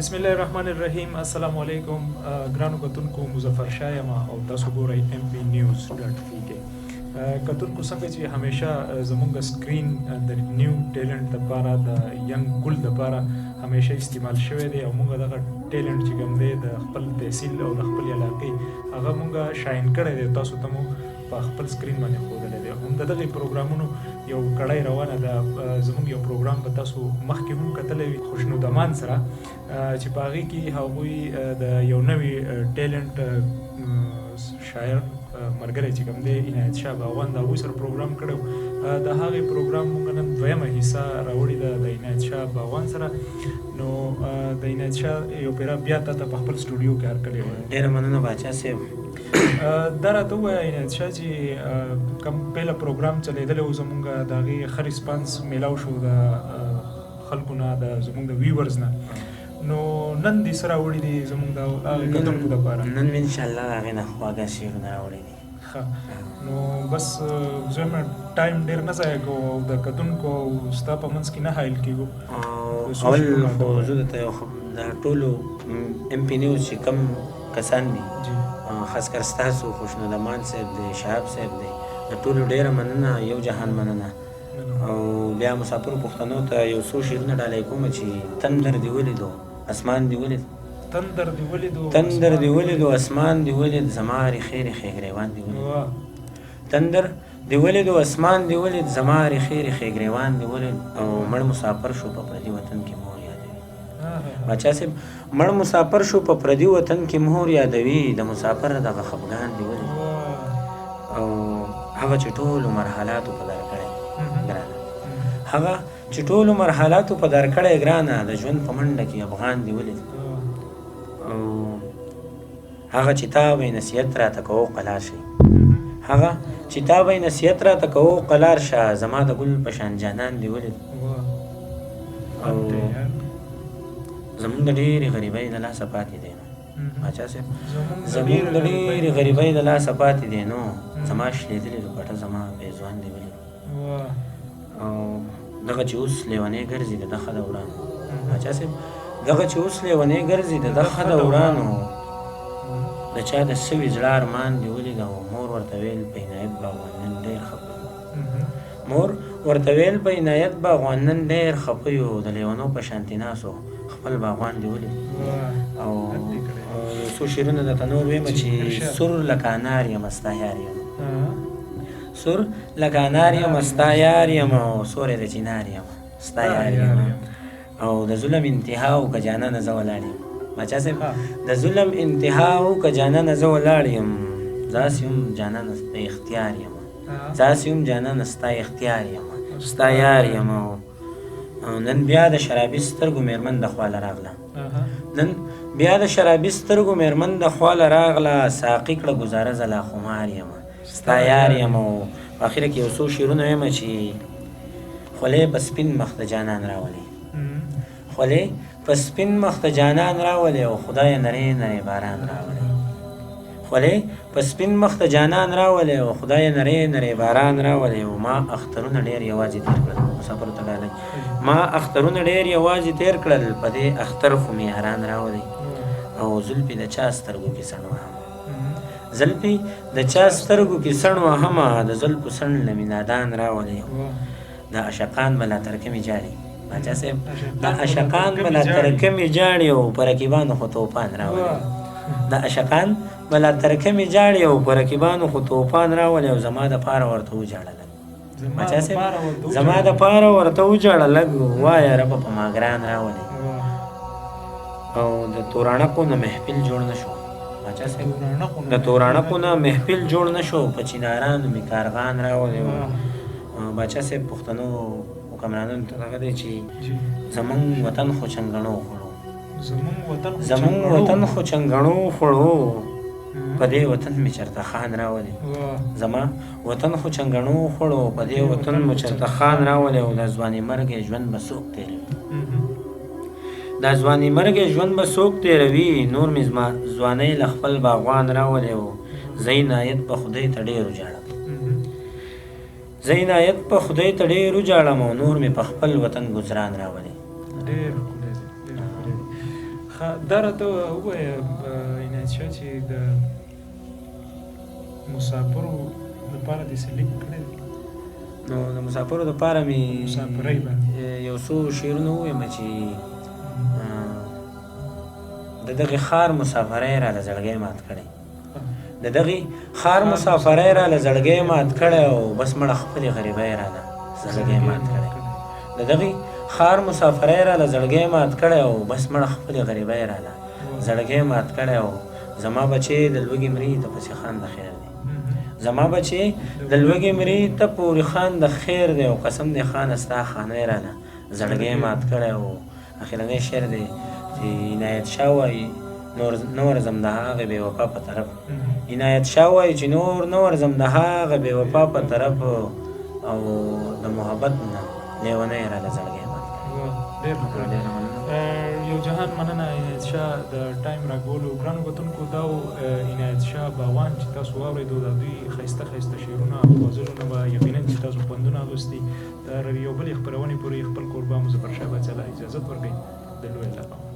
بسم الله الرحمن الرحیم. السلام علیکم ګرانو کتونکو، مظفر شاه یم او تاسو ګورئ mp.news.pk. کتونکو څنګه چې همیشه زمونږ سکرین د نیو ټیلنټ لپاره د ینګ ګل لپاره همیشه استعمال شوی دی او موږ دغه ټیلنټ چې کوم دی د خپل تحصیل او د خپل علاقې هغه موږ شاین کړی دی، تاسو ته مو په خپل سکرین باندې ښودلی دی. هم د دغې پروګرامونو یو کړۍ روانه ده. زموږ یو پروګرام به تاسو مخکې هم کتلی وي خوشنودمان سره، چې په هغې کې هغوی د یو نوي ټیلنټ شاعر ملګری چې کوم دی عنایت شاه باغوان، د هغوی سره پروګرام کړی و. د هغې پروګرام موږ نن دویمه حصه راوړې ده د عنایت شاه باغوان سره. نو د عنایت شاه یو پیره بیا تا ته په خپل سټوډیو کې هرکلی وایي. ډېره مننه باچا صاحب. دا راته ووایه عنایت شاه چې کوم پیله پروګرام چلیدلی و زموږ د هغې ښه ریسپانس میلاو شو د خلکو نه، د زموږ د ویورز نه. نو نن دې څه راوړي دي زموږ د هغې کتونکو دپاره؟ نن مې انشاءالله د هغې نه خواږه شعرونه راوړي دي. ښه، نو بس زما ټایم ډېر نه ضایع کوو او د کتونکو او ستا په منځ کې نه حایل کېږو. اول خو زه درته یو د ټولو ایم پي نیوز چې کوم کسان دي، خاص کر ستاسو خوشنودمان صاحب دی، شهاب صاحب دی، د ټولو ډېره مننه، یو جهان مننه. او بیا مسافرو پښتنو ته یو څو شعرونه ډالۍ کوم چې تندر دې ولیدو اسمان دې ولید، تندر دې ولیدو تندر دې ولیدو اسمان دې ولید، زما ریخې ریخې ګریوان دې ولید. تندر دې ولیدو اسمان دې ولید، زما ریخې ریخې ګریوان دې ولید. او مړ مسافر شو په پردي وطن کې مور یادوي. باچا صاحب، مړ مسافر شو په پردي وطن کې مور یادوي، د مسافر دغه خفګان دې ولید. او هغه چې ټولو مرحلاتو په در کړی ګرانه، هغه چې ټولو مرحلاتو په در کړی ګرانه، د ژوند په منډه کې افغان دې ولید. او هغه چې تا به نصیحت راته کوو قلار شي، هغه چې تا به نصیحت راته کوو قلار شه، زما د ګل په شان جانان دې ولید. او زمونږ د ډېرې غریبۍ د لاسه پاتې دی نو باچا صاحب، زمونږ د ډېرې غریبۍ د لاسه پاتې دی نو، زما شلېدلې دوپټه زما بیځوان دې ولید. او دغه چې اوس لیونی ګرځي د دخه د وړانو، باچا صاحب دغه چې اوس لیونی ګرځي د دخه د وړانو، د چا د سوي زړه ارمان دې ولید. او مور ورته ویل په عنایت باغوان نن ډېر خفه یو، مور ورته ویل په عنایت باغوان نن ډېر خفه یو، د لیونو په شانتې ناسو خپل باغوان دې ولید. او یو څو شعرونه درته نور ویمه چې سر لکه انار یم ستا یار یم، سر لکه انار یم ستا یار یم، او سوری د چنار یم ستا یار یم. او د ظلم انتها او که جانانه زه ولاړ یم، باچا صاحب د ظلم انتها او که جانانه زه ولاړ یم، داسې هم جانانه ستا اختیار یم، داسې هم جانانه ستا اختیار یم ستا یار یم. او نن بیا د شرابي سترګو مېرمن د خواله راغله، نن بیا د شرابي سترګو مېرمن د خواله راغله، ساقي کړه ګزاره زه لا خمار یم ستا یار یم. او په اخره کې یو څو شعرونه ویمه چې خولې په سپین مخ د جانان راولي، خولې په سپین مخ د جانان راولي، او خدای نری نری باران راولي، خولې په سپین مخ د جانان راولي، او خدای نری نری باران راولي. او ما اخترونه ډېر یوازې تېر کړل، مسافرو ته ډالۍ، ما اخترونه ډېر یوازې تېر کړل، په دې اختر خو مې حران راولي. او زلفې د چا سترګو کې سڼ وهمه، زلفې د چا سترګو کې سڼ وهمه، د زلفو سڼ له مې نادان راولي. د عشقان به لا ترکه مې جاړي، باچا صاحب د عشقان به لا ترکه مې جاړي، او په رقیبانو خو توپان راولي، د عشقان به لا ترکه مې جاړي، او په رقیبانو خو توپان راولي. او زما دپاره ورته وجاړه لږ، باچا صاحب زما دپاره ورته وجاړه لږ، وایه ربه په ما ګران راولي. او د توراڼقو نه محفل جوړ نه شو، باچا صاحب د توراڼقو نه محفل جوړ نه شو، په چنارانو مې کارغان راولي. باچا صاحب پښتنو حکمرانانو ته دغه دی چې زمونږ وطن خو چنګڼو خوړو، زمونږ وطن خو چنګڼو خوړو، په دې وطن مې چرته خان راولي، زما وطن خو چنګڼو خوړو، په دې وطن مې چرته خان راولي. او د ځواني مرګې ژوند به څوک تېروي، د ځواني مرګې ژوند به څوک تېروي، نور مې زما ځوانۍ له خپل باغوان راولي. او زه عنایت په خدای ته ډېر وجاړم، زه عنایت په خدای ته ډېر وجاړم، او نور مې په خپل وطن ګزران راولي. ډېر دا راته ووایه عنایت شاه چې د مسافرو دپاره دې څه لیک کړی دی؟ نو د مسافرو دپاره مې مسافرۍ باندې یو څو شعرونه وویمه چې د دغې ښار مسافرۍ راله زړګی مات کړی، د دغې ښار مسافرۍ راله زړګی مات کړی او بس مړه خپلې غریبۍ راله زړګی مات کړی، د دغې ښار مسافرۍ راله زړګی مات کړی او بس مړه خپلې غریبۍ راله زړګی مات کړی او زما بچې د لوږې مري ته پسې خان د خیر دی، زما بچې د لوږې مري ته پورې خان د خیر دی او قسم دی خانه ستا خانۍ راله زړګی مات کړی او اخرنی شعر دی چې عنایت شاه وایي نه ورځم د هغې بې وفا په طرف، عنایت شاه وایي چې نور نه ورځم د هغه بې وفا په طرف او د محبت نه لیونی راله زړګی مات کړی. ډېر یو جهان مننه عنایت شاه د ټایم راکولو. ګرانو کتونکو دا و عنایت شاه باغوان چې تاسو واورېدو، د دوی ښایسته ښایسته شعرونه او غزلونه به یقینا چې تاسو خوندونه اخیستي. تر یو بلې خپرونې پورې خپل کوربه مظفر شاه باچا له اجازت ورکوئ. د لوی الله